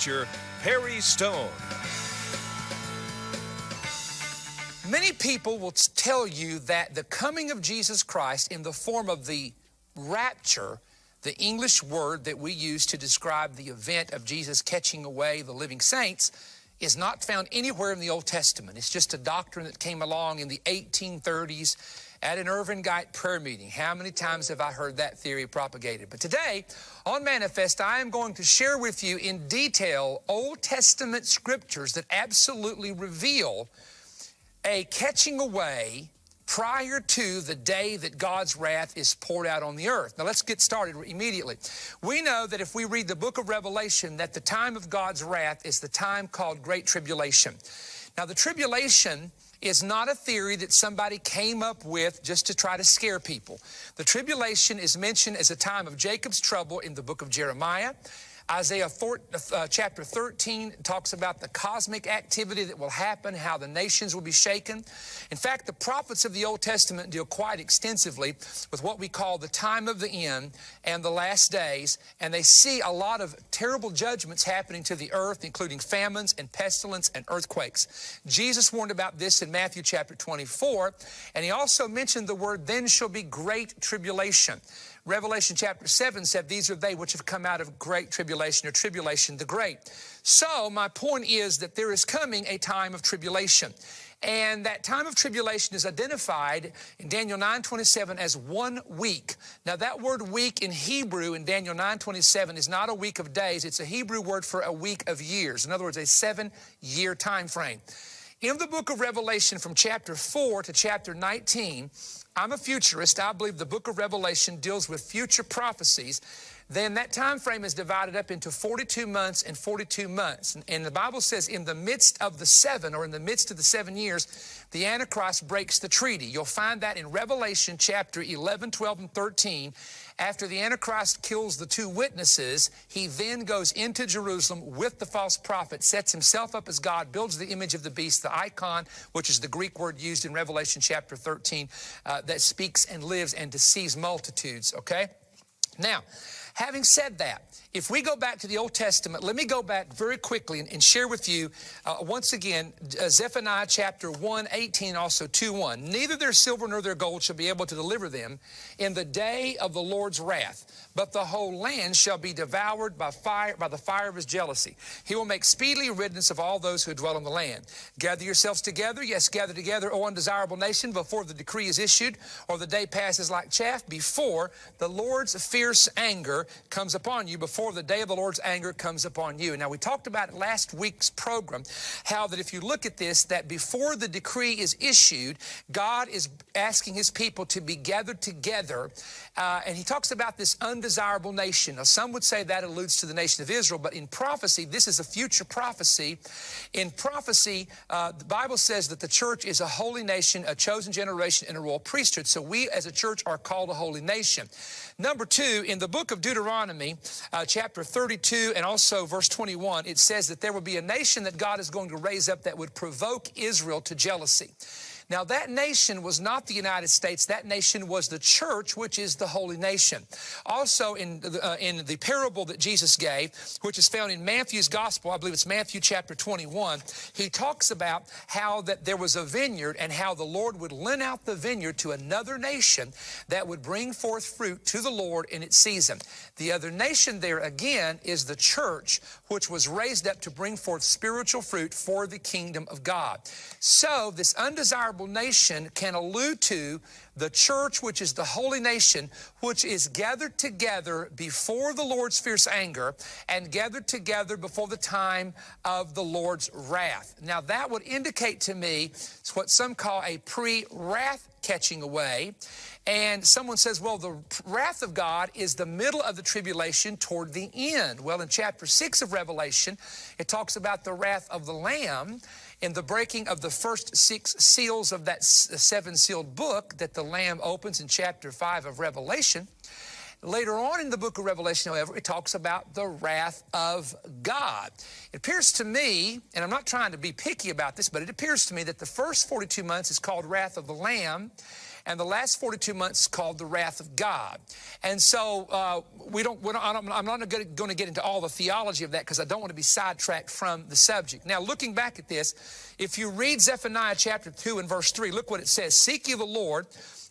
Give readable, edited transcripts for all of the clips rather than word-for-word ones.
preacher, Perry Stone. Many people will tell you that the coming of Jesus Christ in the form of the rapture, the English word that we use to describe the event of Jesus catching away the living saints, is not found anywhere in the Old Testament. It's just a doctrine that came along in the 1830s at an Irvin Guyot prayer meeting. How many times have I heard that theory propagated? But today, on Manifest, I am going to share with you in detail Old Testament scriptures that absolutely reveal a catching away prior to the day that God's wrath is poured out on the earth. Now let's get started immediately. We know that if we read the book of Revelation, that the time of God's wrath is the time called Great Tribulation. Now the tribulation is not a theory that somebody came up with just to try to scare people. The tribulation is mentioned as a time of Jacob's trouble in the book of Jeremiah. Isaiah chapter 13 talks about the cosmic activity that will happen, how the nations will be shaken. In fact, the prophets of the Old Testament deal quite extensively with what we call the time of the end and the last days, and they see a lot of terrible judgments happening to the earth, including famines and pestilence and earthquakes. Jesus warned about this in Matthew chapter 24, and he also mentioned the word, "Then shall be great tribulation." Revelation chapter 7 said, "These are they which have come out of great tribulation," or tribulation the great. So my point is that there is coming a time of tribulation. And that time of tribulation is identified in Daniel 9:27 as 1 week. Now that word week in Hebrew in Daniel 9:27 is not a week of days. It's a Hebrew word for a week of years. In other words, a 7-year time frame. In the book of Revelation from chapter 4 to chapter 19, I'm a futurist. I believe the book of Revelation deals with future prophecies. Then that time frame is divided up into 42 months and 42 months. And the Bible says in the midst of the 7, or in the midst of the 7 years, the Antichrist breaks the treaty. You'll find that in Revelation chapter 11, 12, and 13. After the Antichrist kills the 2 witnesses, he then goes into Jerusalem with the false prophet, sets himself up as God, builds the image of the beast, the icon, which is the Greek word used in Revelation chapter 13, that speaks and lives and deceives multitudes, okay? Now, having said that, if we go back to the Old Testament, let me go back very quickly and share with you, once again, Zephaniah chapter 1:18, also 2:1. "Neither their silver nor their gold shall be able to deliver them in the day of the Lord's wrath, but the whole land shall be devoured by fire, by the fire of his jealousy. He will make speedily riddance of all those who dwell on the land. Gather yourselves together, yes, gather together, O undesirable nation, before the decree is issued, or the day passes like chaff, before the Lord's fierce anger comes upon you, before the day of the Lord's anger comes upon you." Now, we talked about last week's program, how that if you look at this, that before the decree is issued, God is asking his people to be gathered together, and he talks about this undesirable nation. Now, some would say that alludes to the nation of Israel, but in prophecy, this is a future prophecy. In prophecy, the Bible says that the church is a holy nation, a chosen generation, and a royal priesthood. So we as a church are called a holy nation. Number 2, in the book of Deuteronomy, chapter 32 and also verse 21, it says that there will be a nation that God is going to raise up that would provoke Israel to jealousy. Now, that nation was not the United States. That nation was the church, which is the holy nation. Also, in the parable that Jesus gave, which is found in Matthew's gospel, I believe it's Matthew chapter 21, he talks about how that there was a vineyard and how the Lord would lend out the vineyard to another nation that would bring forth fruit to the Lord in its season. The other nation there, again, is the church, which was raised up to bring forth spiritual fruit for the kingdom of God. So, this undesirable nation can allude to the church, which is the holy nation, which is gathered together before the Lord's fierce anger and gathered together before the time of the Lord's wrath. Now, that would indicate to me what some call a pre-wrath catching away. And someone says, well, the wrath of God is the middle of the tribulation toward the end. Well, in chapter 6 of Revelation, it talks about the wrath of the Lamb in the breaking of the first 6 seals of that 7-sealed book that the Lamb opens in chapter 5 of Revelation. Later on in the book of Revelation, however, it talks about the wrath of God. It appears to me, and I'm not trying to be picky about this, but it appears to me that the first 42 months is called wrath of the Lamb, and the last 42 months is called the wrath of God. And so I'm not going to get into all the theology of that because I don't want to be sidetracked from the subject. Now, looking back at this, if you read Zephaniah chapter 2 and verse 3, look what it says. Seek ye the Lord,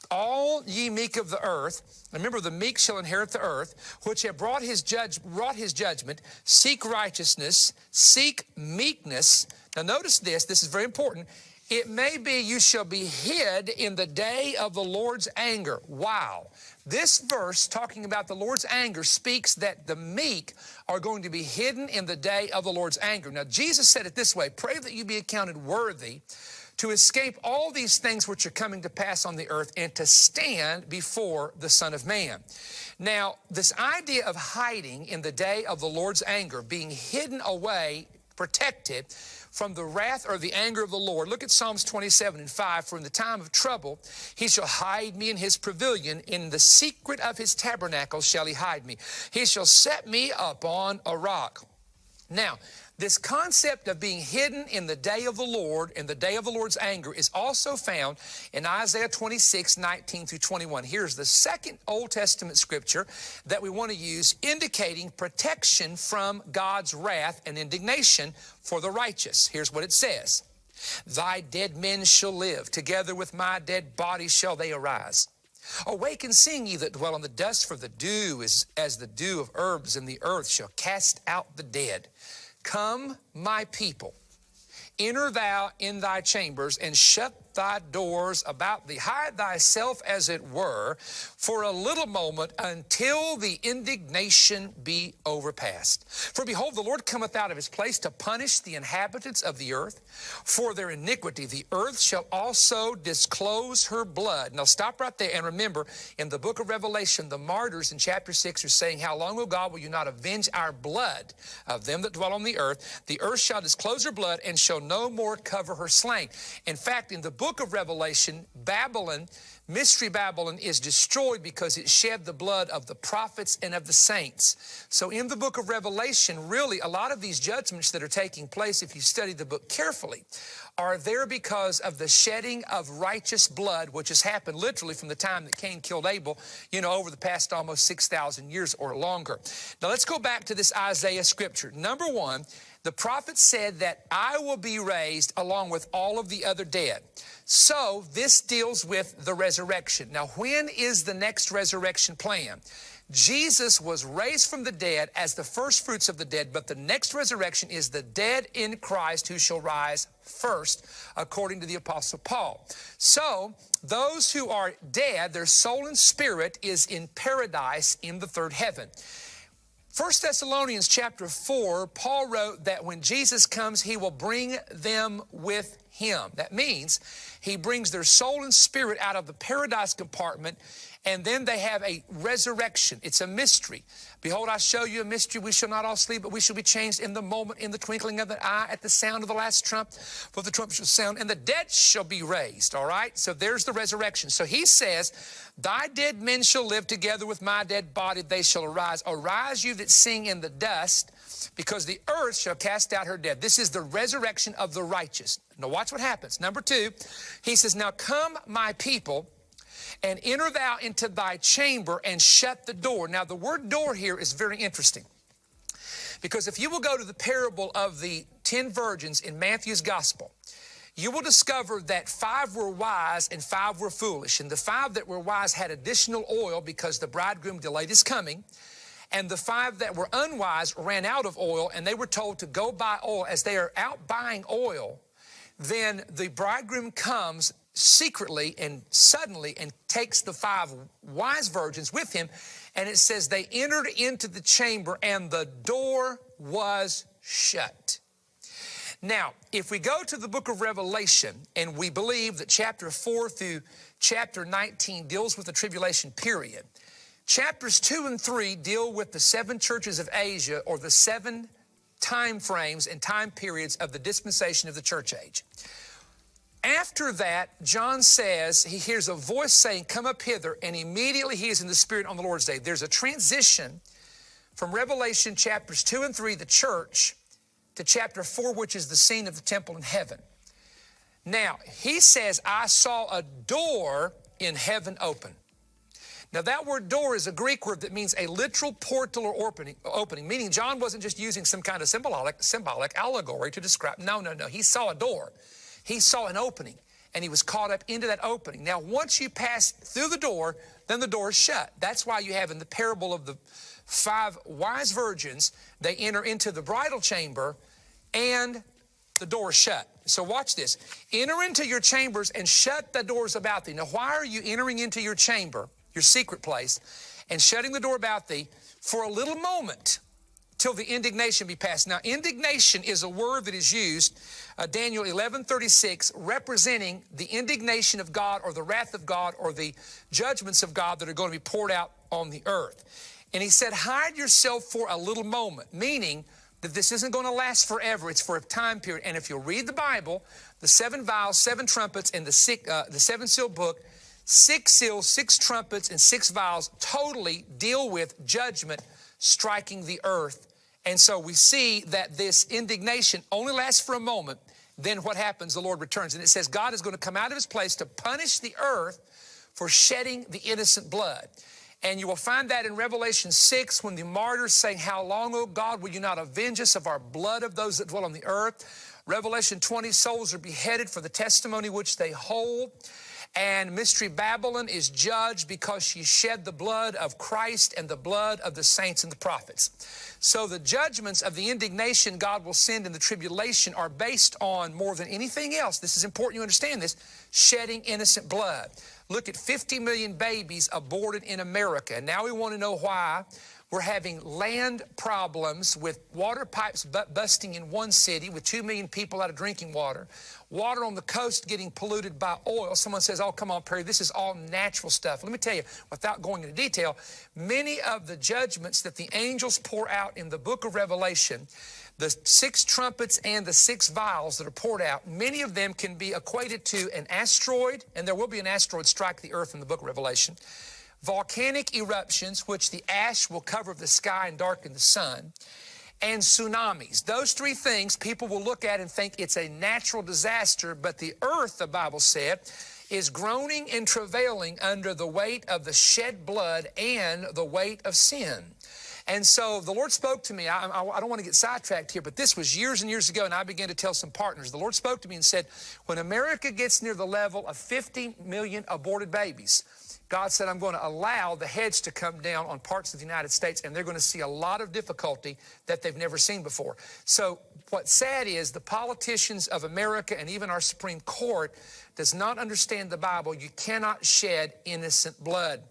all ye meek of the earth. Remember, the meek shall inherit the earth, which have wrought his judgment. Seek righteousness, seek meekness. Now notice this is very important. It may be you shall be hid in the day of the Lord's anger. Wow. This verse, talking about the Lord's anger, speaks that the meek are going to be hidden in the day of the Lord's anger. Now, Jesus said it this way, pray that you be accounted worthy to escape all these things which are coming to pass on the earth and to stand before the Son of Man. Now, this idea of hiding in the day of the Lord's anger, being hidden away, protected from the wrath or the anger of the Lord. Look at Psalms 27:5. For in the time of trouble, he shall hide me in his pavilion. In the secret of his tabernacle shall he hide me. He shall set me upon a rock. Now, this concept of being hidden in the day of the Lord, in the day of the Lord's anger, is also found in Isaiah 26:19-21. Here's the second Old Testament scripture that we want to use, indicating protection from God's wrath and indignation for the righteous. Here's what it says. Thy dead men shall live, together with my dead body shall they arise. Awake and sing, ye that dwell on the dust, for the dew is as the dew of herbs, and the earth shall cast out the dead. Come, my people, enter thou in thy chambers, and shut thy doors about thee. Hide thyself, as it were, for a little moment, until the indignation be overpast. For behold, the Lord cometh out of his place to punish the inhabitants of the earth for their iniquity. The earth shall also disclose her blood. Now stop right there and remember, in the book of Revelation, the martyrs in chapter 6 are saying, how long, O God, will you not avenge our blood of them that dwell on the earth? The earth shall disclose her blood and shall no more cover her slain. In fact, in the book of Revelation, Babylon, Mystery Babylon, is destroyed because it shed the blood of the prophets and of the saints. So in the book of Revelation, really, a lot of these judgments that are taking place, if you study the book carefully, are there because of the shedding of righteous blood, which has happened literally from the time that Cain killed Abel, over the past almost 6,000 years or longer. Now let's go back to this Isaiah scripture. Number one, the prophet said that I will be raised along with all of the other dead. So this deals with the resurrection. Now, when is the next resurrection plan? Jesus was raised from the dead as the first fruits of the dead, but the next resurrection is the dead in Christ who shall rise first, according to the Apostle Paul. So those who are dead, their soul and spirit is in paradise in the third heaven. 1 Thessalonians chapter 4, Paul wrote that when Jesus comes, he will bring them with him. That means he brings their soul and spirit out of the paradise compartment, and then they have a resurrection. It's a mystery. Behold, I show you a mystery. We shall not all sleep, but we shall be changed in the moment, in the twinkling of an eye, at the sound of the last trump. For the trumpet shall sound, and the dead shall be raised. All right? So there's the resurrection. So he says, thy dead men shall live, together with my dead body they shall arise. Arise, you that sing in the dust, because the earth shall cast out her dead. This is the resurrection of the righteous. Now watch what happens. Number two, he says, now come, my people, and enter thou into thy chamber and shut the door. Now the word door here is very interesting, because if you will go to the parable of the 10 virgins in Matthew's gospel, you will discover that 5 were wise and 5 were foolish. And the 5 that were wise had additional oil because the bridegroom delayed his coming. And the 5 that were unwise ran out of oil, and they were told to go buy oil. As they are out buying oil, then the bridegroom comes secretly and suddenly and takes the 5 wise virgins with him. And it says they entered into the chamber and the door was shut. Now, if we go to the book of Revelation, and we believe that chapter 4 through chapter 19 deals with the tribulation period, chapters 2 and 3 deal with the 7 churches of Asia, or the 7 time frames and time periods of the dispensation of the church age. After that, John says, he hears a voice saying, come up hither, and immediately he is in the Spirit on the Lord's day. There's a transition from Revelation chapters 2 and 3, the church, to chapter 4, which is the scene of the temple in heaven. Now, he says, I saw a door in heaven open. Now that word door is a Greek word that means a literal portal or opening, meaning John wasn't just using some kind of symbolic allegory to describe. No. He saw a door. He saw an opening, and he was caught up into that opening. Now, once you pass through the door, then the door is shut. That's why you have in the parable of the 5 wise virgins, they enter into the bridal chamber, and the door is shut. So watch this. Enter into your chambers and shut the doors about thee. Now, why are you entering into your chamber, your secret place, and shutting the door about thee for a little moment till the indignation be past? Now, indignation is a word that is used, Daniel 11:36, representing the indignation of God or the wrath of God or the judgments of God that are going to be poured out on the earth. And he said, hide yourself for a little moment, meaning that this isn't going to last forever. It's for a time period. And if you'll read the Bible, the 7 vials, 7 trumpets, and the 7-seal book, 6 seals, 6 trumpets, and 6 vials totally deal with judgment striking the earth. And so we see that this indignation only lasts for a moment. Then what happens? The Lord returns. And it says God is going to come out of his place to punish the earth for shedding the innocent blood. And you will find that in Revelation 6 when the martyrs say, how long, O God, will you not avenge us of our blood of those that dwell on the earth? Revelation 20, souls are beheaded for the testimony which they hold. And Mystery Babylon is judged because she shed the blood of Christ and the blood of the saints and the prophets. So the judgments of the indignation God will send in the tribulation are based on, more than anything else, this is important you understand this, shedding innocent blood. Look at 50 million babies aborted in America. And now we want to know why we're having land problems with water pipes busting in one city with 2 million people out of drinking water. Water on the coast getting polluted by oil. Someone says, oh, come on, Perry, this is all natural stuff. Let me tell you, without going into detail, many of the judgments that the angels pour out in the book of Revelation, the 6 trumpets and the 6 vials that are poured out, many of them can be equated to an asteroid, and there will be an asteroid strike the earth in the book of Revelation. Volcanic eruptions, which the ash will cover the sky and darken the sun, and tsunamis. Those 3 things people will look at and think it's a natural disaster, but the earth, the Bible said, is groaning and travailing under the weight of the shed blood and the weight of sin. And so the Lord spoke to me. I don't want to get sidetracked here, but this was years and years ago, and I began to tell some partners. The Lord spoke to me and said, when America gets near the level of 50 million aborted babies, God said, I'm going to allow the hedge to come down on parts of the United States, and they're going to see a lot of difficulty that they've never seen before. So what's sad is the politicians of America and even our Supreme Court does not understand the Bible. You cannot shed innocent blood.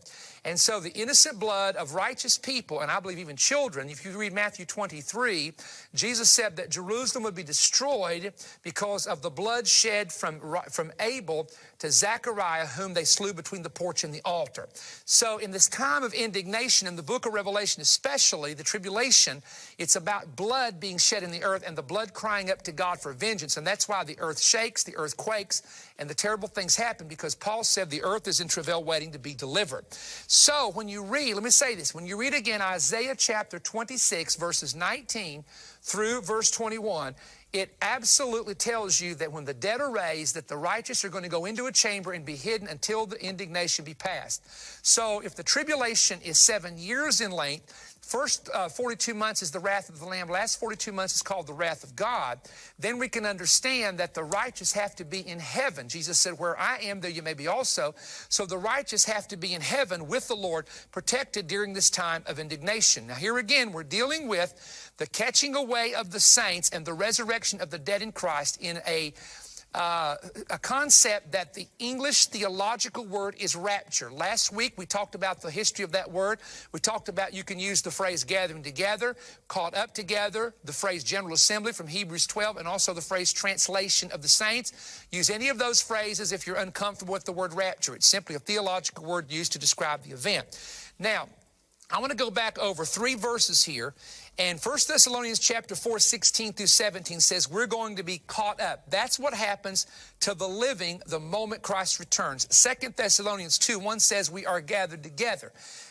And so the innocent blood of righteous people, and I believe even children, if you read Matthew 23, Jesus said that Jerusalem would be destroyed because of the blood shed from Abel to Zechariah, whom they slew between the porch and the altar. So in this time of indignation in the book of Revelation, especially the tribulation, it's about blood being shed in the earth and the blood crying up to God for vengeance. And that's why the earth shakes, the earth quakes, and the terrible things happen, because Paul said the earth is in travail waiting to be delivered. So when you read, let me say this, when you read again Isaiah chapter 26, verses 19 through verse 21, it absolutely tells you that when the dead are raised, that the righteous are going to go into a chamber and be hidden until the indignation be past. So if the tribulation is 7 years in length, first 42 months is the wrath of the Lamb. Last 42 months is called the wrath of God. Then we can understand that the righteous have to be in heaven. Jesus said, where I am, there you may be also. So the righteous have to be in heaven with the Lord, protected during this time of indignation. Now here again, we're dealing with the catching away of the saints and the resurrection of the dead in Christ in a concept that the English theological word is rapture. Last week we talked about the history of that word. We talked about you can use the phrase gathering together, caught up together, the phrase general assembly from Hebrews 12, and also the phrase translation of the saints. Use any of those phrases if you're uncomfortable with the word rapture. It's simply a theological word used to describe the event. Now, I want to go back over 3 verses here. And 1 Thessalonians chapter 4, 16 through 17 says we're going to be caught up. That's what happens to the living the moment Christ returns. 2 Thessalonians 2, 1 says we are gathered together.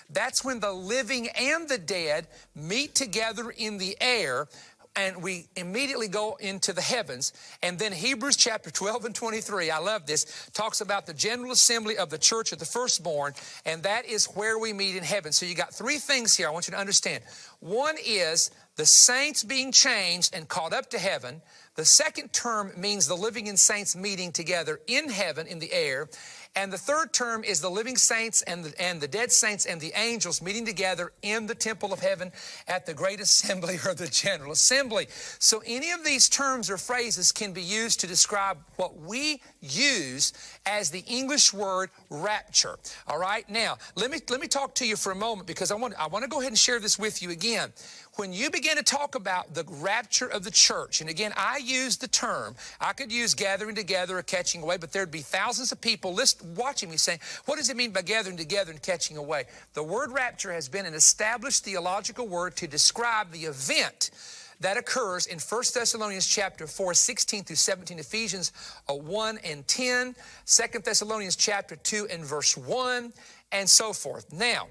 That's when the living and the dead meet together in the air. and we immediately go into the heavens. And then Hebrews chapter 12 and 23, I love this, talks about the general assembly of the church of the firstborn, and that is where we meet in heaven. So you got three things here I want you to understand. One is the saints being changed and caught up to heaven. The second term means the living and saints meeting together in heaven in the air. And the third term is the living saints and the dead saints and the angels meeting together in the temple of heaven at the great assembly or the general assembly. So any of these terms or phrases can be used to describe what we use as the English word rapture. All right? Now, let me talk to you for a moment, because I want to go ahead and share this with you again. When you begin to talk about the rapture of the church, and again, I use the term, I could use gathering together or catching away, but there'd be thousands of people watching me saying, what does it mean by gathering together and catching away? The word rapture has been an established theological word to describe the event that occurs in 1 Thessalonians chapter 4, 16 through 17, Ephesians 1 and 10, 2 Thessalonians chapter 2 and verse 1, and so forth. Now,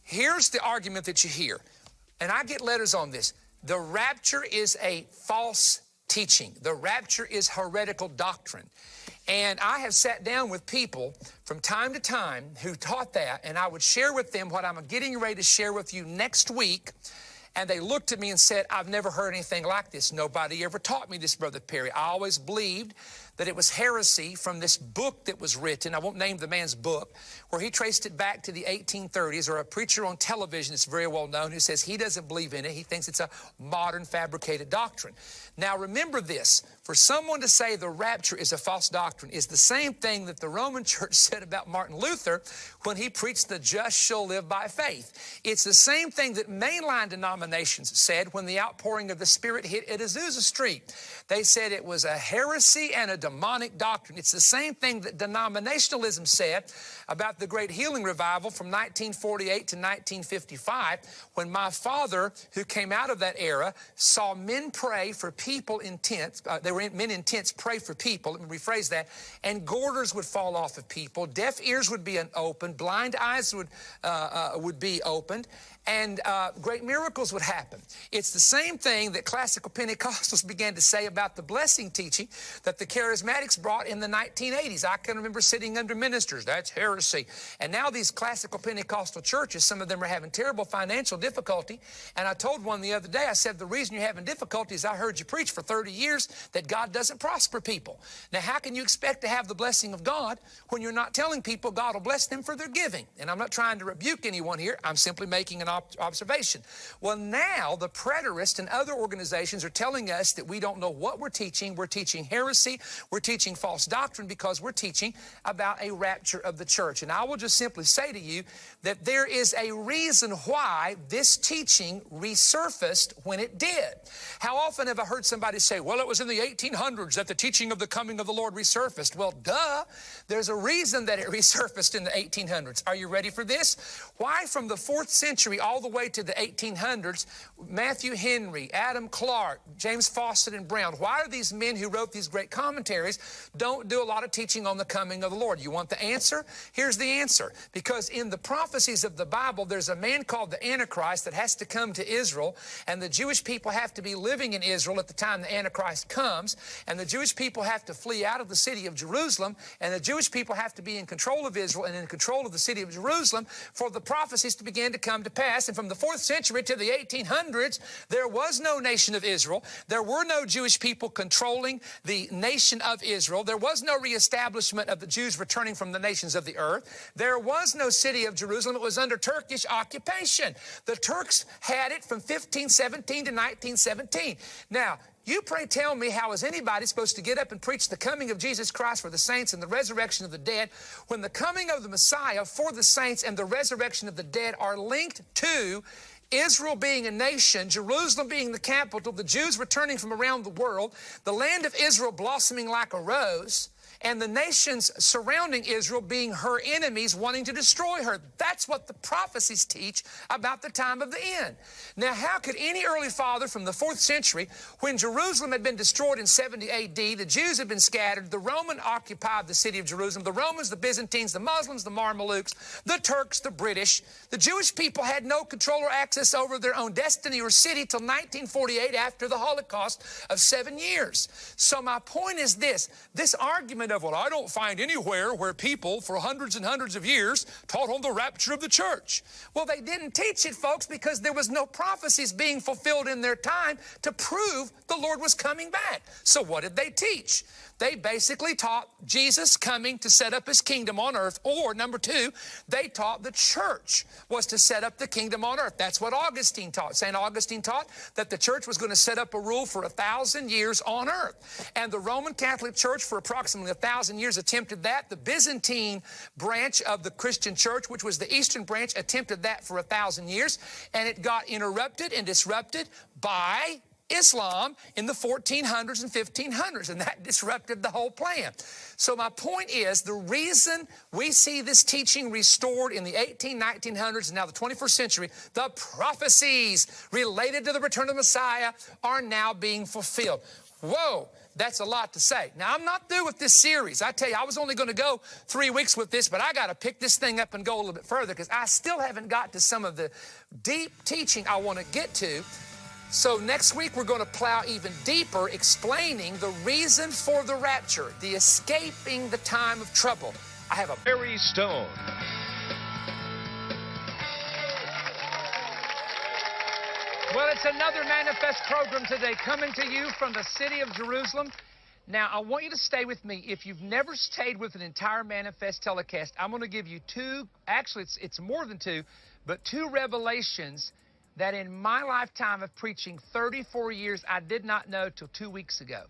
here's the argument that you hear. And I get letters on this. The rapture is a false teaching. The rapture is heretical doctrine. And I have sat down with people from time to time who taught that, and I would share with them what I'm getting ready to share with you next week. And they looked at me and said, I've never heard anything like this. Nobody ever taught me this, Brother Perry. I always believed that it was heresy from this book that was written. I won't name the man's book, where he traced it back to the 1830s, or a preacher on television that's very well known who says he doesn't believe in it. He thinks it's a modern fabricated doctrine. Now remember this, for someone to say the rapture is a false doctrine is the same thing that the Roman church said about Martin Luther when he preached the just shall live by faith. It's the same thing that mainline denominations said when the outpouring of the Spirit hit at Azusa Street. They said it was a heresy and a demonic doctrine. It's the same thing that denominationalism said about the great healing revival from 1948 to 1955, when my father, who came out of that era, saw men pray for people in tents. Men in tents pray for people. Let me rephrase that. And girders would fall off of people. Deaf ears would be opened. Blind eyes would be opened. And great miracles would happen. It's the same thing that classical Pentecostals began to say about the blessing teaching that the charismatics brought in the 1980s. I can remember sitting under ministers. That's heresy. And now these classical Pentecostal churches, some of them are having terrible financial difficulty. And I told one the other day, I said, the reason you're having difficulty is I heard you preach for 30 years that God doesn't prosper people. Now, how can you expect to have the blessing of God when you're not telling people God will bless them for their giving? And I'm not trying to rebuke anyone here. I'm simply making an observation. Well, now the preterists and other organizations are telling us that we don't know what we're teaching. We're teaching heresy. We're teaching false doctrine because we're teaching about a rapture of the church. And I will just simply say to you that there is a reason why this teaching resurfaced when it did. How often have I heard somebody say, well, it was in the 1800s that the teaching of the coming of the Lord resurfaced? Well, duh. There's a reason that it resurfaced in the 1800s. Are you ready for this? Why from the 4th century all the way to the 1800s, Matthew Henry, Adam Clark, James Fawcett and Brown, why are these men who wrote these great commentaries don't do a lot of teaching on the coming of the Lord? You want the answer? Here's the answer. Because in the prophecies of the Bible, there's a man called the Antichrist that has to come to Israel, and the Jewish people have to be living in Israel at the time the Antichrist comes, and the Jewish people have to flee out of the city of Jerusalem, and the Jewish people have to be in control of Israel and in control of the city of Jerusalem for the prophecies to begin to come to pass. And from the 4th century to the 1800s, there was no nation of Israel. There were no Jewish people controlling the nation of Israel. There was no reestablishment of the Jews returning from the nations of the earth. There was no city of Jerusalem. It was under Turkish occupation. The Turks had it from 1517 to 1917. Now, you pray tell me, how is anybody supposed to get up and preach the coming of Jesus Christ for the saints and the resurrection of the dead when the coming of the Messiah for the saints and the resurrection of the dead are linked to Israel being a nation, Jerusalem being the capital, the Jews returning from around the world, the land of Israel blossoming like a rose, and the nations surrounding Israel being her enemies, wanting to destroy her. That's what the prophecies teach about the time of the end. Now, how could any early father from the 4th century, when Jerusalem had been destroyed in 70 A.D., the Jews had been scattered, the Roman occupied the city of Jerusalem, the Romans, the Byzantines, the Muslims, the Mamelukes, the Turks, the British, the Jewish people had no control or access over their own destiny or city till 1948 after the Holocaust of 7 years. So my point is this argument of, well, I don't find anywhere where people for hundreds and hundreds of years taught on the rapture of the church. Well, they didn't teach it, folks, because there was no prophecies being fulfilled in their time to prove the Lord was coming back. So what did they teach? They basically taught Jesus coming to set up his kingdom on earth, or number two, they taught the church was to set up the kingdom on earth. That's what Augustine taught. St. Augustine taught that the church was going to set up a rule for 1,000 years on earth. And the Roman Catholic Church for approximately 1,000 years attempted that. The Byzantine branch of the Christian church, which was the Eastern branch, attempted that for 1,000 years. And it got interrupted and disrupted by Islam in the 1400s and 1500s, and that disrupted the whole plan. So my point is, the reason we see this teaching restored in the 1900s and now the 21st century, the prophecies related to the return of the Messiah are now being fulfilled. Whoa, that's a lot to say. Now, I'm not through with this series. I tell you, I was only going to go 3 weeks with this, but I got to pick this thing up and go a little bit further because I still haven't got to some of the deep teaching I want to get to. So next week, we're going to plow even deeper, explaining the reason for the rapture, the escaping the time of trouble. I have a Perry Stone. Well, it's another Manifest program today, coming to you from the city of Jerusalem. Now, I want you to stay with me. If you've never stayed with an entire Manifest telecast, I'm going to give you two, actually it's more than two, but two revelations that in my lifetime of preaching 34 years, I did not know till 2 weeks ago.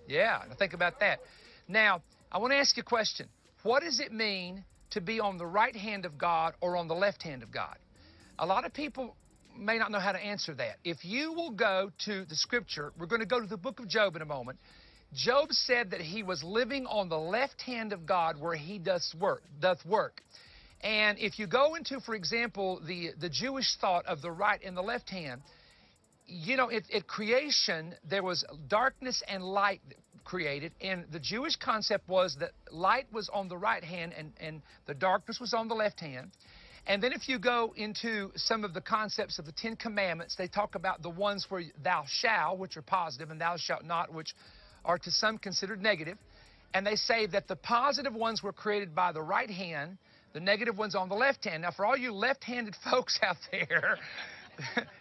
Yeah, think about that. Now, I want to ask you a question. What does it mean to be on the right hand of God or on the left hand of God? A lot of people may not know how to answer that. If you will go to the scripture, we're going to go to the book of Job in a moment. Job said that he was living on the left hand of God where he doth work. And if you go into, for example, the Jewish thought of the right and the left hand, you know, at creation, there was darkness and light created. And the Jewish concept was that light was on the right hand and the darkness was on the left hand. And then if you go into some of the concepts of the 10 Commandments, they talk about the ones where thou shalt, which are positive, and thou shalt not, which are to some considered negative. And they say that the positive ones were created by the right hand, the negative one's on the left hand. Now, for all you left-handed folks out there,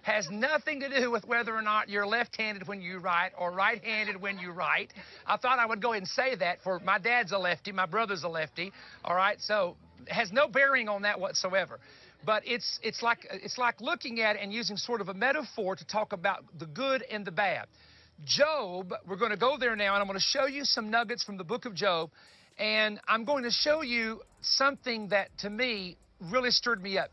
has nothing to do with whether or not you're left-handed when you write or right-handed when you write. I thought I would go ahead and say that, for my dad's a lefty, my brother's a lefty, all right? So it has no bearing on that whatsoever. But it's like looking at it and using sort of a metaphor to talk about the good and the bad. Job, we're going to go there now, and I'm going to show you some nuggets from the book of Job. And I'm going to show you something that, to me, really stirred me up.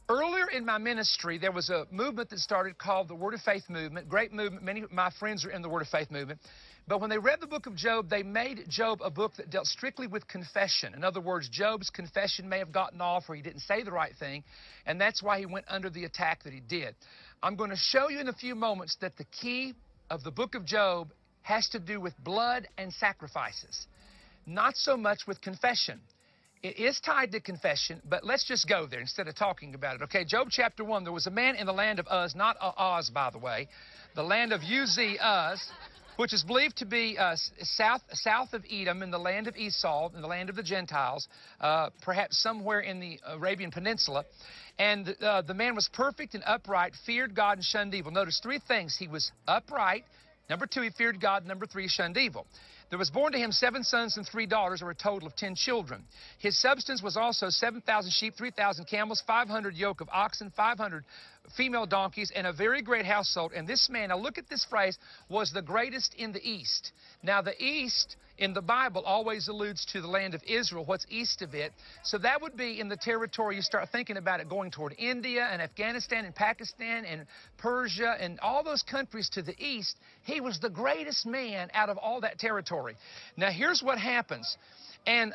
Earlier in my ministry, there was a movement that started called the Word of Faith movement. Great movement. Many of my friends are in the Word of Faith movement. But when they read the book of Job, they made Job a book that dealt strictly with confession. In other words, Job's confession may have gotten off or he didn't say the right thing, and that's why he went under the attack that he did. I'm going to show you in a few moments that the key of the book of Job has to do with blood and sacrifices. Not so much with confession. It is tied to confession, but let's just go there instead of talking about it. Okay, Job chapter 1, there was a man in the land of Uz, not Oz, by the way, the land of Uz, which is believed to be south of Edom, in the land of Esau, in the land of the Gentiles, perhaps somewhere in the Arabian Peninsula. And the man was perfect and upright, feared God and shunned evil. Notice three things. He was upright. Number two, he feared God. Number three, he shunned evil. There was born to him 7 sons and 3 daughters, or a total of 10 children. His substance was also 7,000 sheep, 3,000 camels, 500 yoke of oxen, 500 female donkeys, and a very great household. And this man, now look at this phrase, was the greatest in the East. Now the East in the Bible always alludes to the land of Israel, what's east of it. So that would be in the territory, you start thinking about it, going toward India and Afghanistan and Pakistan and Persia and all those countries to the east. He was the greatest man out of all that territory. Now here's what happens. And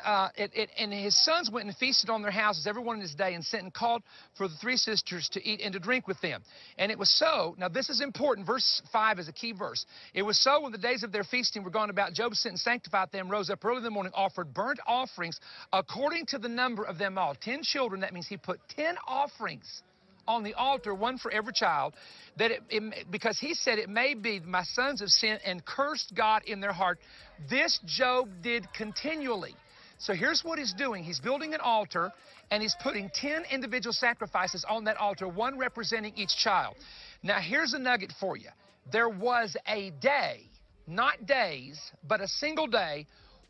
his sons went and feasted on their houses, everyone in his day, and sent and called for the three sisters to eat and to drink with them. And it was so, now this is important, verse 5 is a key verse. It was so when the days of their feasting were gone about, Job sent and sanctified them, rose up early in the morning, offered burnt offerings according to the number of them all. 10 children, that means he put 10 offerings on the altar, one for every child, that because he said, it may be my sons have sinned and cursed God in their heart. This Job did continually. So here's what he's doing. He's building an altar, and he's putting 10 individual sacrifices on that altar, one representing each child. Now here's a nugget for you. There was a day, not days, but a single day,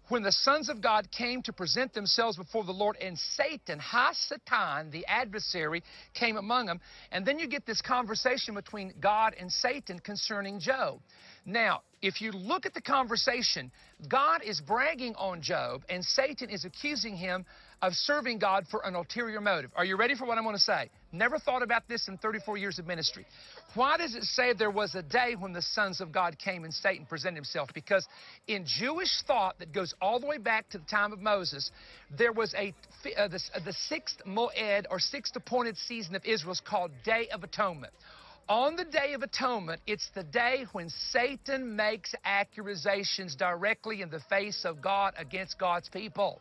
when the sons of God came to present themselves before the Lord, and Satan, Ha-Satan, the adversary, came among them. And then you get this conversation between God and Satan concerning Job. Now, if you look at the conversation, God is bragging on Job, and Satan is accusing him of serving God for an ulterior motive. Are you ready for what I'm going to say? Never thought about this in 34 years of ministry. Why does it say there was a day when the sons of God came and Satan presented himself? Because in Jewish thought that goes all the way back to the time of Moses, there was the sixth moed, or sixth appointed season of Israel, is called Day of Atonement. On the Day of Atonement, it's the day when Satan makes accusations directly in the face of God against God's people.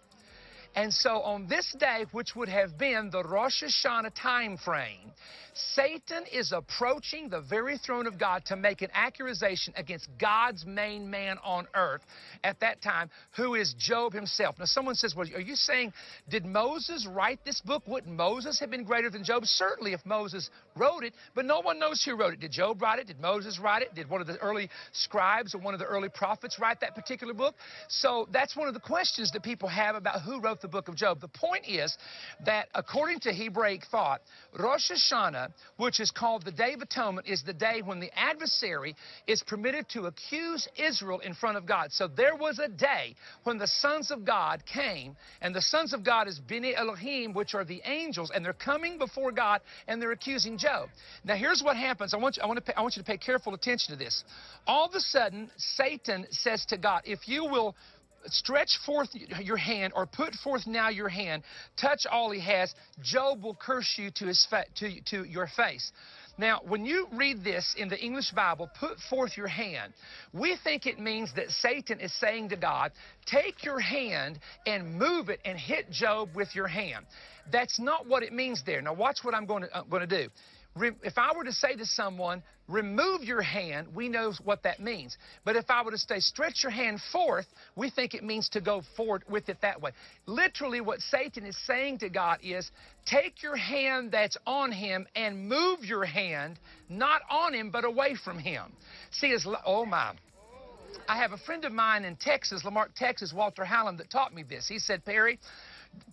And so on this day, which would have been the Rosh Hashanah time frame, Satan is approaching the very throne of God to make an accusation against God's main man on earth at that time, who is Job himself. Now someone says, well, are you saying, did Moses write this book? Wouldn't Moses have been greater than Job? Certainly if Moses wrote it, but no one knows who wrote it. Did Job write it? Did Moses write it? Did one of the early scribes or one of the early prophets write that particular book? So that's one of the questions that people have about who wrote the book of Job. The point is that according to Hebraic thought, Rosh Hashanah, which is called the Day of Atonement, is the day when the adversary is permitted to accuse Israel in front of God. So there was a day when the sons of God came, and the sons of God is Bnei Elohim, which are the angels, and they're coming before God and they're accusing Job. Now here's what happens. I want you to pay careful attention to this. All of a sudden, Satan says to God, if you will stretch forth your hand, or put forth now your hand, touch all he has, Job will curse you to your face. Now, when you read this in the English Bible, put forth your hand, we think it means that Satan is saying to God, take your hand and move it and hit Job with your hand. That's not what it means there. Now, watch what I'm going to do. If I were to say to someone, remove your hand, we know what that means. But if I were to say, stretch your hand forth, we think it means to go forward with it that way. Literally, what Satan is saying to God is, take your hand that's on him and move your hand, not on him, but away from him. See, oh my. I have a friend of mine in Texas, Lamarck, Texas, Walter Hallam, that taught me this. He said, Perry,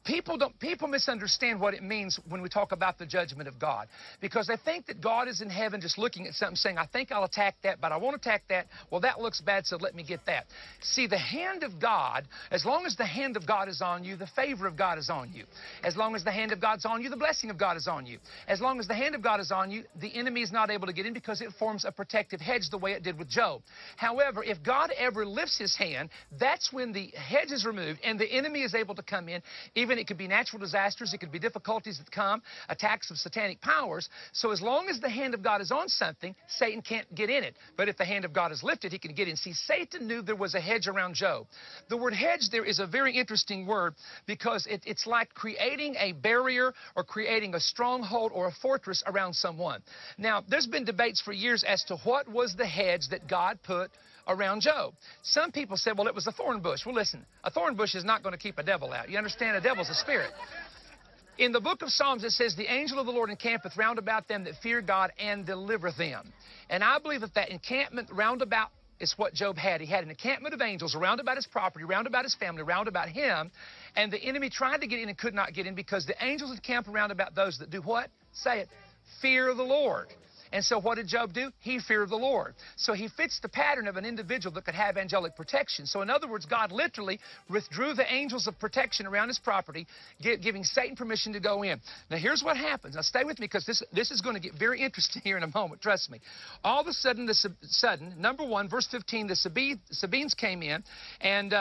people misunderstand what it means when we talk about the judgment of God, because they think that God is in heaven just looking at something saying, I think I'll attack that, but I won't attack that. Well, that looks bad, so let me get that. See, the hand of God, as long as the hand of God is on you, the favor of God is on you. As long as the hand of God's on you, the blessing of God is on you. As long as the hand of God is on you, the enemy is not able to get in, because it forms a protective hedge the way it did with Job. However, if God ever lifts his hand, that's when the hedge is removed and the enemy is able to come in. Even it could be natural disasters, it could be difficulties that come, attacks of satanic powers. So as long as the hand of God is on something, Satan can't get in it. But if the hand of God is lifted, he can get in. See, Satan knew there was a hedge around Job. The word hedge there is a very interesting word, because it's like creating a barrier or creating a stronghold or a fortress around someone. Now, there's been debates for years as to what was the hedge that God put around Job. Some people said, well, it was a thorn bush. Well, listen, a thorn bush is not going to keep a devil out. You understand? A devil's a spirit. In the book of Psalms, it says, the angel of the Lord encampeth round about them that fear God and delivereth them. And I believe that encampment round about is what Job had. He had an encampment of angels around about his property, round about his family, round about him. And the enemy tried to get in and could not get in, because the angels encamp around about those that do what? Say it. fear the Lord. And so what did Job do? He feared the Lord. So he fits the pattern of an individual that could have angelic protection. So in other words, God literally withdrew the angels of protection around his property, giving Satan permission to go in. Now here's what happens. Now stay with me, because this is going to get very interesting here in a moment. Trust me. All of a sudden, number 1, verse 15, the Sabines came in and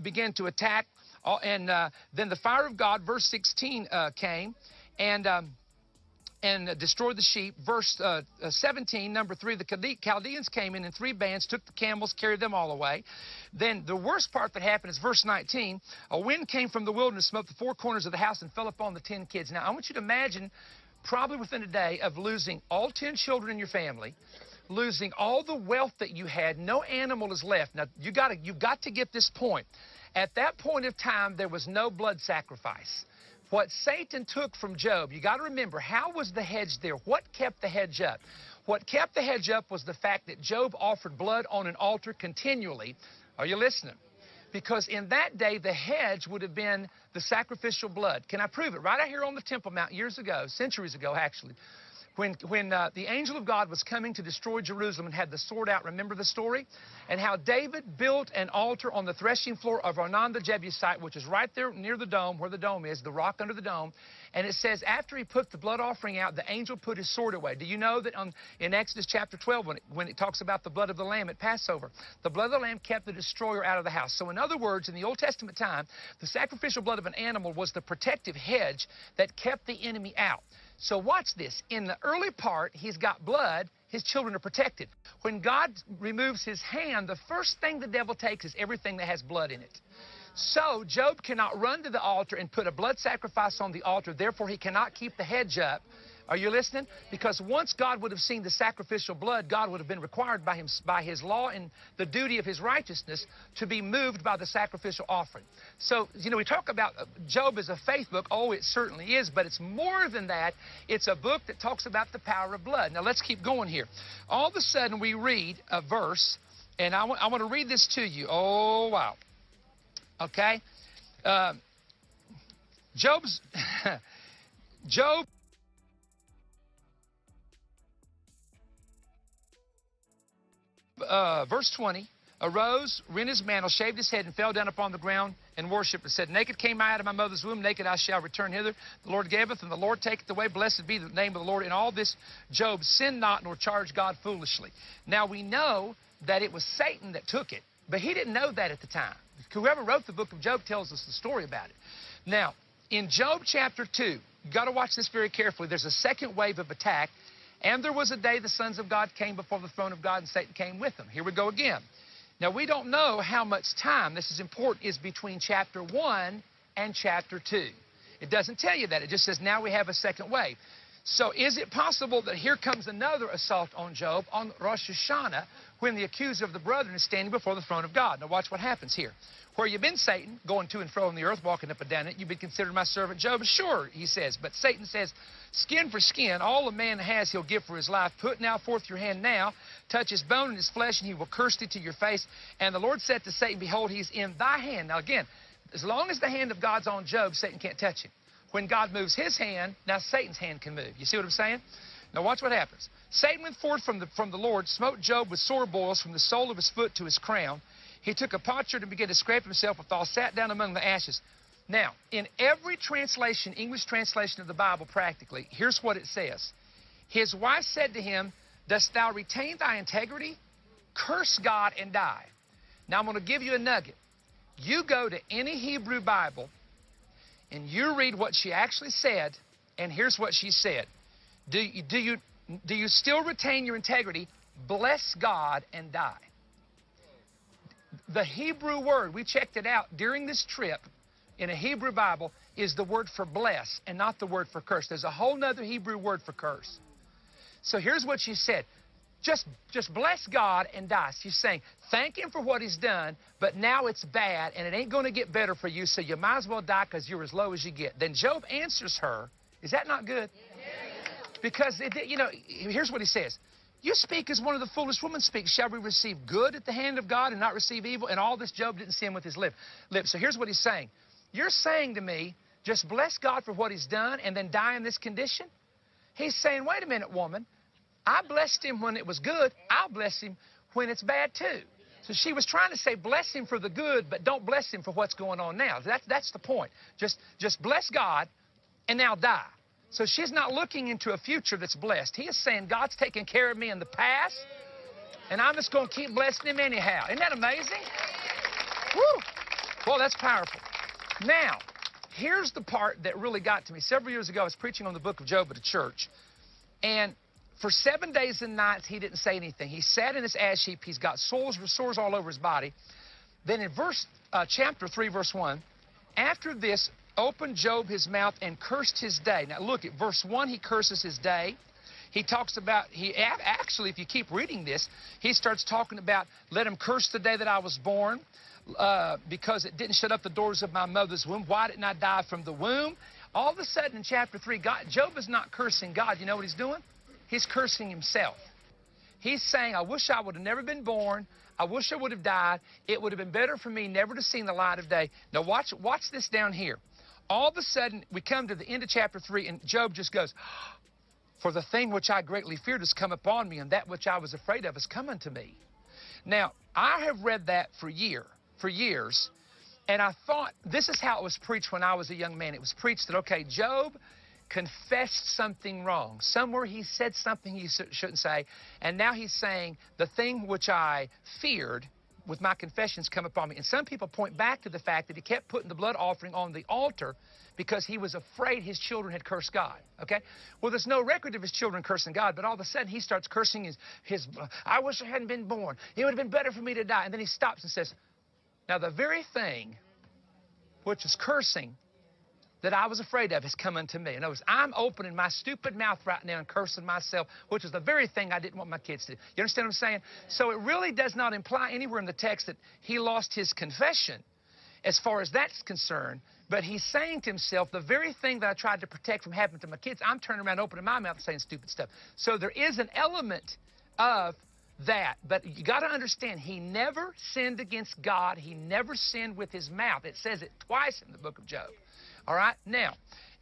began to attack. And then the fire of God, verse 16, came and destroyed the sheep. Verse 17, number 3, the Chaldeans came in 3 bands, took the camels, carried them all away. Then the worst part that happened is verse 19. A wind came from the wilderness, smote the 4 corners of the house, and fell upon the 10 kids. Now, I want you to imagine, probably within a day, of losing all 10 children in your family, losing all the wealth that you had. No animal is left. Now, you've got to get this point. At that point of time, there was no blood sacrifice. What Satan took from Job, you got to remember, how was the hedge there? What kept the hedge up? What kept the hedge up was the fact that Job offered blood on an altar continually. Are you listening? Because in that day, the hedge would have been the sacrificial blood. Can I prove it? Right out here on the Temple Mount years ago, centuries ago actually, when the angel of God was coming to destroy Jerusalem and had the sword out, remember the story? And how David built an altar on the threshing floor of Ornan the Jebusite, which is right there near the dome, where the dome is, the rock under the dome. And it says after he put the blood offering out, the angel put his sword away. Do you know that in Exodus chapter 12, when it talks about the blood of the lamb at Passover, the blood of the lamb kept the destroyer out of the house. So in other words, in the Old Testament time, the sacrificial blood of an animal was the protective hedge that kept the enemy out. So watch this. In the early part, he's got blood. His children are protected. When God removes his hand, the first thing the devil takes is everything that has blood in it. So Job cannot run to the altar and put a blood sacrifice on the altar. Therefore, he cannot keep the hedge up. Are you listening? Because once God would have seen the sacrificial blood, God would have been required by his law and the duty of his righteousness to be moved by the sacrificial offering. So, you know, we talk about Job as a faith book. Oh, it certainly is, but it's more than that. It's a book that talks about the power of blood. Now, let's keep going here. All of a sudden, we read a verse, and I want to read this to you. Oh, wow. Okay? Job verse 20, arose, rent his mantle, shaved his head, and fell down upon the ground and worshipped, and said, naked came I out of my mother's womb, naked I shall return hither. The Lord giveth, and the Lord taketh away. Blessed be the name of the Lord. In all this, Job sinned not, nor charged God foolishly. Now, we know that it was Satan that took it, but he didn't know that at the time. Whoever wrote the book of Job tells us the story about it. Now, in Job chapter 2, you've got to watch this very carefully. There's a second wave of attack. And there was a day the sons of God came before the throne of God, and Satan came with them. Here we go again. Now, we don't know how much time, this is important, is between chapter 1 and chapter 2. It doesn't tell you that. It just says now we have a second wave. So is it possible that here comes another assault on Job on Rosh Hashanah when the accuser of the brethren is standing before the throne of God? Now watch what happens here. Where you been, Satan, going to and fro on the earth, walking up and down it, you've been considered my servant Job. Sure, he says. But Satan says, skin for skin, all a man has he'll give for his life. Put now forth your hand now, touch his bone and his flesh, and he will curse thee to your face. And the Lord said to Satan, behold, he's in thy hand. Now again, as long as the hand of God's on Job, Satan can't touch him. When God moves his hand, now Satan's hand can move. You see what I'm saying? Now watch what happens. Satan went forth from the Lord, smote Job with sore boils from the sole of his foot to his crown. He took a potsherd and began to scrape himself withal, sat down among the ashes. Now, in every translation, English translation of the Bible practically, here's what it says. His wife said to him, dost thou retain thy integrity? Curse God and die. Now, I'm going to give you a nugget. You go to any Hebrew Bible, and you read what she actually said, and here's what she said. Do you still retain your integrity? Bless God and die. The Hebrew word, we checked it out during this trip in a Hebrew Bible, is the word for bless and not the word for curse. There's a whole nother Hebrew word for curse. So here's what she said. Just bless God and die. She's saying, thank him for what he's done, but now it's bad and it ain't going to get better for you, so you might as well die because you're as low as you get. Then Job answers her. Is that not good? Because, here's what he says. You speak as one of the foolish women speaks. Shall we receive good at the hand of God and not receive evil? And all this Job didn't sin with his lips. So here's what he's saying. You're saying to me, just bless God for what he's done and then die in this condition? He's saying, wait a minute, woman. I blessed him when it was good. I'll bless him when it's bad too. So she was trying to say, bless him for the good, but don't bless him for what's going on now. That's the point. Just bless God and now die. So she's not looking into a future that's blessed. He is saying, God's taken care of me in the past, and I'm just going to keep blessing him anyhow. Isn't that amazing? Woo! Well, that's powerful. Now, here's the part that really got to me. Several years ago, I was preaching on the book of Job at a church, and for 7 days and nights, he didn't say anything. He sat in his ash heap. He's got sores all over his body. Then in chapter 3, verse 1, after this, opened Job his mouth and cursed his day. Now, look, at verse 1, he curses his day. He talks about, actually, if you keep reading this, he starts talking about, let him curse the day that I was born, because it didn't shut up the doors of my mother's womb. Why didn't I die from the womb? All of a sudden in chapter 3, Job is not cursing God. You know what he's doing? He's cursing himself. He's saying, I wish I would have never been born. I wish I would have died. It would have been better for me never to see the light of day. Now watch this down here. All of a sudden, we come to the end of chapter 3, and Job just goes, for the thing which I greatly feared has come upon me, and that which I was afraid of has come unto me. Now, I have read that for years, and I thought, this is how it was preached when I was a young man. It was preached that, okay, Job confessed something wrong. Somewhere he said something he shouldn't say, and now he's saying, the thing which I feared with my confessions come upon me. And some people point back to the fact that he kept putting the blood offering on the altar because he was afraid his children had cursed God, okay? Well, there's no record of his children cursing God, but all of a sudden he starts cursing his I wish I hadn't been born. It would have been better for me to die. And then he stops and says, now the very thing which is cursing that I was afraid of has come unto me. In other words, I'm opening my stupid mouth right now and cursing myself, which is the very thing I didn't want my kids to do. You understand what I'm saying? So it really does not imply anywhere in the text that he lost his confession as far as that's concerned, but he's saying to himself, the very thing that I tried to protect from happening to my kids, I'm turning around, opening my mouth and saying stupid stuff. So there is an element of that, but you got to understand, he never sinned against God. He never sinned with his mouth. It says it twice in the book of Job. All right? Now,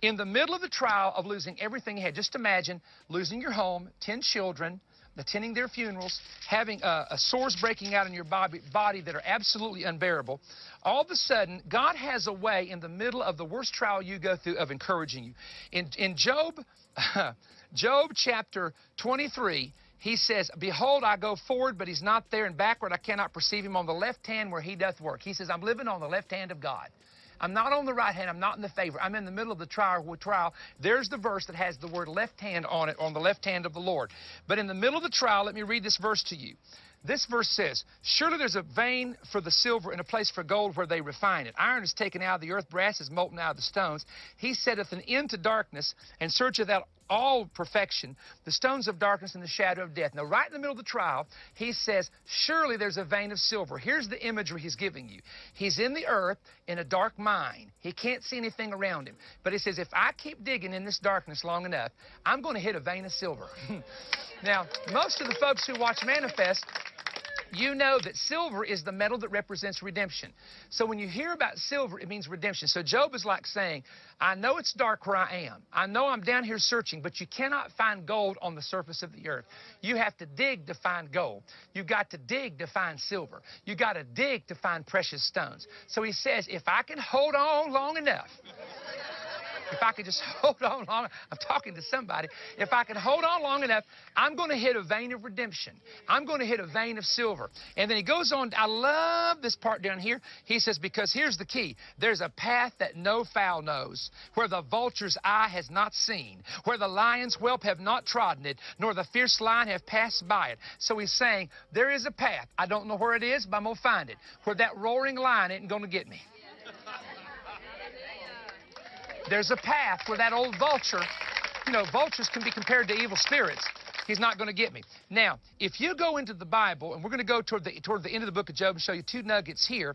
in the middle of the trial of losing everything he had, just imagine losing your home, 10 children, attending their funerals, having sores breaking out in your body that are absolutely unbearable. All of a sudden, God has a way in the middle of the worst trial you go through of encouraging you. In Job, Job chapter 23, he says, behold, I go forward, but he's not there, and backward I cannot perceive him. On the left hand where he doth work. He says, I'm living on the left hand of God. I'm not on the right hand. I'm not in the favor. I'm in the middle of the trial. There's the verse that has the word left hand on it, on the left hand of the Lord. But in the middle of the trial, let me read this verse to you. This verse says, surely there's a vein for the silver and a place for gold where they refine it. Iron is taken out of the earth, brass is molten out of the stones. He setteth an end to darkness and searcheth out all perfection, the stones of darkness and the shadow of death. Now, right in the middle of the trial, he says, surely there's a vein of silver. Here's the imagery he's giving you. He's in the earth in a dark mine. He can't see anything around him. But he says, if I keep digging in this darkness long enough, I'm going to hit a vein of silver. Now, most of the folks who watch Manifest, you know that silver is the metal that represents redemption. So when you hear about silver, it means redemption. So Job is like saying, I know it's dark where I am. I know I'm down here searching, but you cannot find gold on the surface of the earth. You have to dig to find gold. You've got to dig to find silver. You've got to dig to find precious stones. So he says, if I can hold on long enough, if I could just hold on long, I'm talking to somebody. If I can hold on long enough, I'm going to hit a vein of redemption. I'm going to hit a vein of silver. And then he goes on. I love this part down here. He says, because here's the key. There's a path that no fowl knows, where the vulture's eye has not seen, where the lion's whelp have not trodden it, nor the fierce lion have passed by it. So he's saying, there is a path. I don't know where it is, but I'm going to find it, where that roaring lion isn't going to get me. There's a path where that old vulture, you know, vultures can be compared to evil spirits. He's not going to get me. Now, if you go into the Bible, and we're going to go toward the end of the book of Job and show you two nuggets here.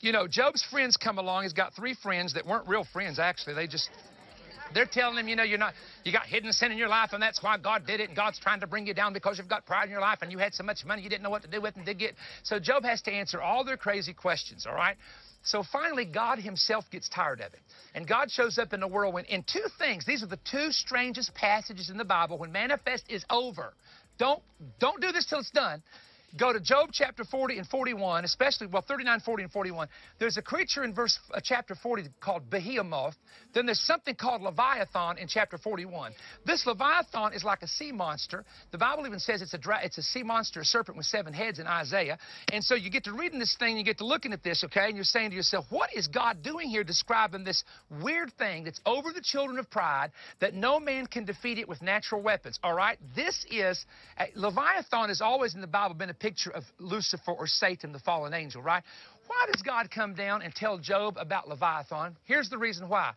You know, Job's friends come along. He's got 3 friends that weren't real friends, actually. They're telling him, you know, you got hidden sin in your life, and that's why God did it, and God's trying to bring you down because you've got pride in your life, and you had so much money you didn't know what to do with and did get. So Job has to answer all their crazy questions, all right? So finally, God himself gets tired of it. And God shows up in the whirlwind in two things. These are the two strangest passages in the Bible. When manifest is over, don't do this till it's done. Go to Job chapter 40 and 41, especially, 39, 40, and 41. There's a creature in chapter 40 called Behemoth. Then there's something called Leviathan in chapter 41. This Leviathan is like a sea monster. The Bible even says it's a sea monster, a serpent with 7 heads in Isaiah. And so you get to reading this thing, you get to looking at this, okay, and you're saying to yourself, what is God doing here describing this weird thing that's over the children of pride, that no man can defeat it with natural weapons, all right? This is, Leviathan has always in the Bible been a picture of Lucifer or Satan, the fallen angel, right? Why does God come down and tell Job about Leviathan? Here's the reason why.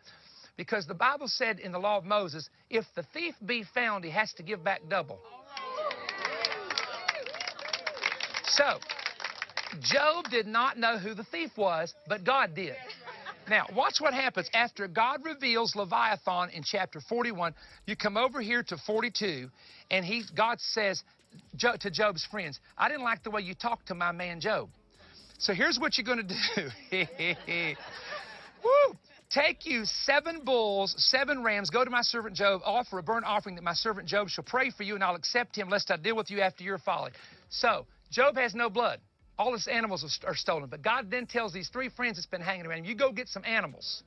Because the Bible said in the law of Moses, if the thief be found, he has to give back double. So, Job did not know who the thief was, but God did. Now, watch what happens. After God reveals Leviathan in chapter 41, you come over here to 42, and God says to Job's friends, I didn't like the way you talked to my man Job. So here's what you're going to do. Woo! Take you 7 bulls, 7 rams, go to my servant Job, offer a burnt offering that my servant Job shall pray for you, and I'll accept him, lest I deal with you after your folly. So, Job has no blood. All his animals are stolen. But God then tells these 3 friends that's been hanging around him, you go get some animals.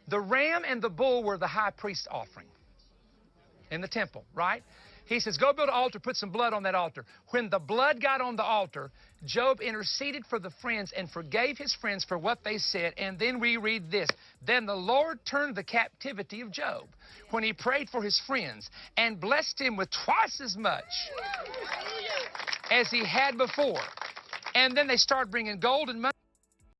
The ram and the bull were the high priest's offering in the temple, right? He says, go build an altar, put some blood on that altar. When the blood got on the altar, Job interceded for the friends and forgave his friends for what they said. And then we read this. Then the Lord turned the captivity of Job when he prayed for his friends and blessed him with twice as much as he had before. And then they started bringing gold and money.